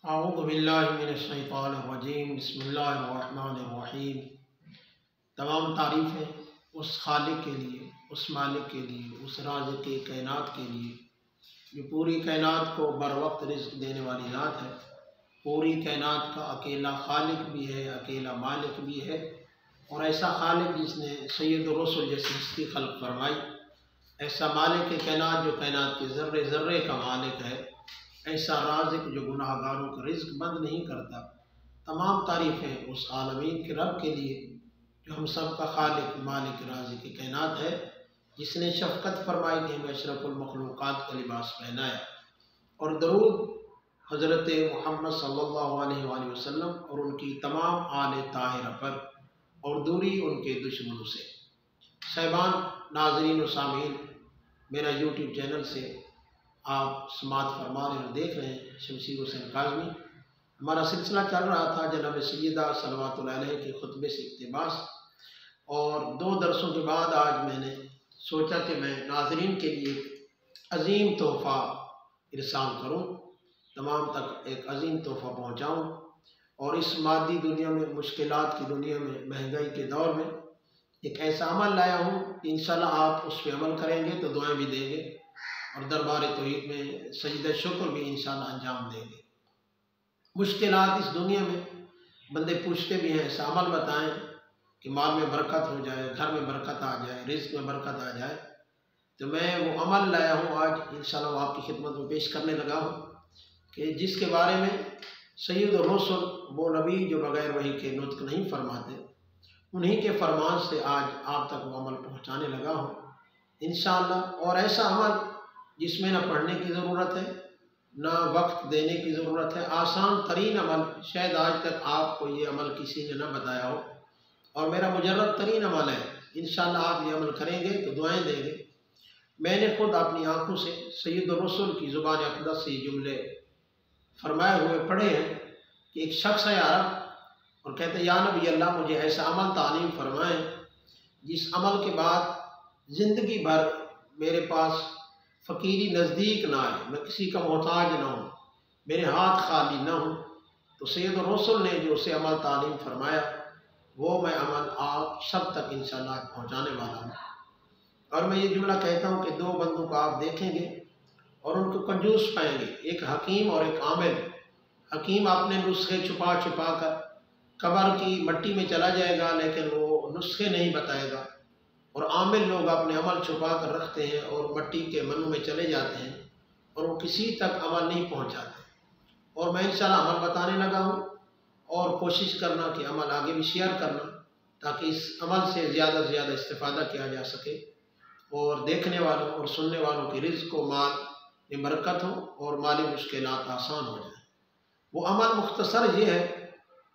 اعوذ باللہ من الشیطان الرجیم بسم اللہ الرحمن الرحیم۔ تمام تعریفیں اس خالق کے لیے، اس مالک کے لیے، اس رازق کائنات کے لیے جو پوری کائنات کو بر وقت رزق دینے والی ذات ہے، پوری کائنات کا اکیلا خالق بھی ہے، اکیلا مالک بھی ہے، اور ایسا خالق جس نے سید الرسل جیسی ہستی خلق فرمائی، ایسا مالک کائنات جو کائنات کے ذرے ذرے کا مالک ہے، ایسا رازق جو گناہ گاروں کا رزق بند نہیں کرتا۔ تمام تعریفیں اس عالمین کے رب کے لیے جو ہم سب کا خالق، مالک، رازق کائنات ہے، جس نے شفقت فرمائی کہ ہمیں اشرف المخلوقات کا لباس پہنایا، اور درود حضرت محمد صلی اللہ علیہ وآلہ وسلم اور ان کی تمام آل طاہرہ پر، اور دوری ان کے دشمنوں سے۔ صاحبان، ناظرین و سامعین، میرا یوٹیوب چینل سے آپ سماعت فرما رہے اور دیکھ رہے ہیں شمشیر حسین کاظمی۔ ہمارا سلسلہ چل رہا تھا جناب سیدہ صلوات اللہ علیہ کے خطبے سے اقتباس، اور 2 درسوں کے بعد آج میں نے سوچا کہ میں ناظرین کے لیے ایک عظیم تحفہ ارسال کروں، تمام تک ایک عظیم تحفہ پہنچاؤں، اور اس مادی دنیا میں، مشکلات کی دنیا میں، مہنگائی کے دور میں ایک ایسا عمل لایا ہوں کہ انشاءاللہ آپ اس پہ عمل کریں گے تو دعائیں بھی دیں گے، اور دربار توحید میں سجدہ شکر بھی انشاءاللہ انجام دیں گے۔ مشکلات اس دنیا میں بندے پوچھتے بھی ہیں ایسا عمل بتائیں کہ مال میں برکت ہو جائے، گھر میں برکت آ جائے، رزق میں برکت آ جائے، تو میں وہ عمل لایا ہوں آج انشاءاللہ وہ آپ کی خدمت میں پیش کرنے لگا ہوں، کہ جس کے بارے میں سید الرسل، وہ نبی جو بغیر وحی کے نطق نہیں فرماتے، انہی کے فرمان سے آج آپ تک وہ عمل پہنچانے لگا ہوں انشاءاللہ۔ اور ایسا عمل جس میں نہ پڑھنے کی ضرورت ہے، نہ وقت دینے کی ضرورت ہے، آسان ترین عمل، شاید آج تک آپ کو یہ عمل کسی نے نہ بتایا ہو، اور میرا مجرد ترین عمل ہے۔ انشاءاللہ آپ یہ عمل کریں گے تو دعائیں دیں گے۔ میں نے خود اپنی آنکھوں سے سید الرسل کی زبان اقدس سے یہ جملے فرمائے ہوئے پڑھے ہیں کہ ایک شخص ہے عرب، اور کہتے ہیں یا نبی اللہ مجھے ایسا عمل تعلیم فرمائیں جس عمل کے بعد زندگی بھر میرے پاس فقیری نزدیک نہ آئے، میں کسی کا محتاج نہ ہوں، میرے ہاتھ خالی نہ ہوں۔ تو سید الرسل نے جو اسے عمل تعلیم فرمایا، وہ میں عمل آپ سب تک انشاءاللہ پہنچانے والا ہوں۔ اور میں یہ جملہ کہتا ہوں کہ 2 بندوں کو آپ دیکھیں گے اور ان کو کنجوس پائیں گے، ایک حکیم اور ایک عامل۔ حکیم اپنے نسخے چھپا چھپا کر قبر کی مٹی میں چلا جائے گا، لیکن وہ نسخے نہیں بتائے گا، اور عامل لوگ اپنے عمل چھپا کر رکھتے ہیں اور مٹی کے منوں میں چلے جاتے ہیں، اور وہ کسی تک عمل نہیں پہنچاتے۔ اور میں انشاءاللہ عمل بتانے لگا ہوں، اور کوشش کرنا کہ عمل آگے بھی شیئر کرنا، تاکہ اس عمل سے زیادہ سے زیادہ استفادہ کیا جا سکے، اور دیکھنے والوں اور سننے والوں کی رزق و مال میں برکت ہو، اور مالی مشکلات آسان ہو جائیں۔ وہ عمل مختصر یہ ہے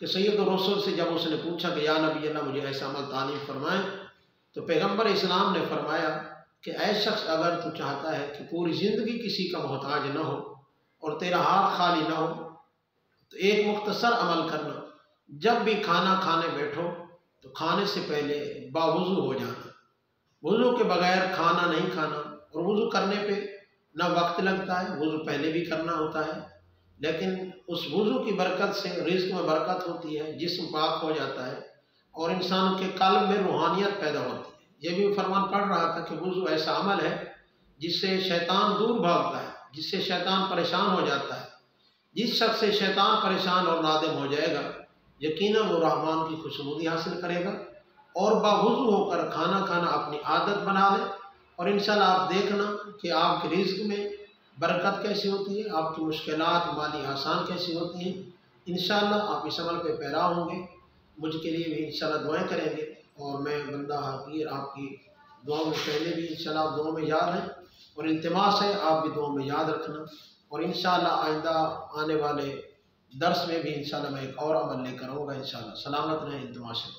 کہ سید الرسل سے جب اس نے پوچھا کہ یا نبی اللہ مجھے ایسا عمل تعلیم فرمائیں، تو پیغمبر اسلام نے فرمایا کہ اے شخص، اگر تو چاہتا ہے کہ پوری زندگی کسی کا محتاج نہ ہو اور تیرا ہاتھ خالی نہ ہو، تو ایک مختصر عمل کرنا، جب بھی کھانا کھانے بیٹھو تو کھانے سے پہلے باوضو ہو جانا، وضو کے بغیر کھانا نہیں کھانا، اور وضو کرنے پہ نہ وقت لگتا ہے، وضو پہلے بھی کرنا ہوتا ہے، لیکن اس وضو کی برکت سے رزق میں برکت ہوتی ہے، جسم پاک ہو جاتا ہے، اور انسان کے قلب میں روحانیت پیدا ہوتی ہے۔ یہ بھی فرمان پڑھ رہا تھا کہ وضو ایسا عمل ہے جس سے شیطان دور بھاگتا ہے، جس سے شیطان پریشان ہو جاتا ہے۔ جس شخص سے شیطان پریشان اور نادم ہو جائے گا، یقیناً وہ رحمان کی خوشنودی حاصل کرے گا، اور باوضو ہو کر کھانا کھانا اپنی عادت بنا لے، اور انشاءاللہ آپ دیکھنا کہ آپ کے رزق میں برکت کیسی ہوتی ہے، آپ کی مشکلات مالی آسان کیسی ہوتی ہیں۔ انشاءاللہ آپ اس عمل پہ پیرا ہوں گے، مجھ کے لیے بھی انشاءاللہ دعائیں کریں گے، اور میں بندہ حقیر آپ کی دعاؤں میں پہلے بھی انشاءاللہ آپ دعاؤں میں یاد ہیں، اور التماس ہے آپ بھی دعاؤں میں یاد رکھنا، اور انشاءاللہ آئندہ آنے والے درس میں بھی انشاءاللہ میں ایک اور عمل لے کر آؤں گا انشاءاللہ۔ سلامت رہیں، التماس ہے۔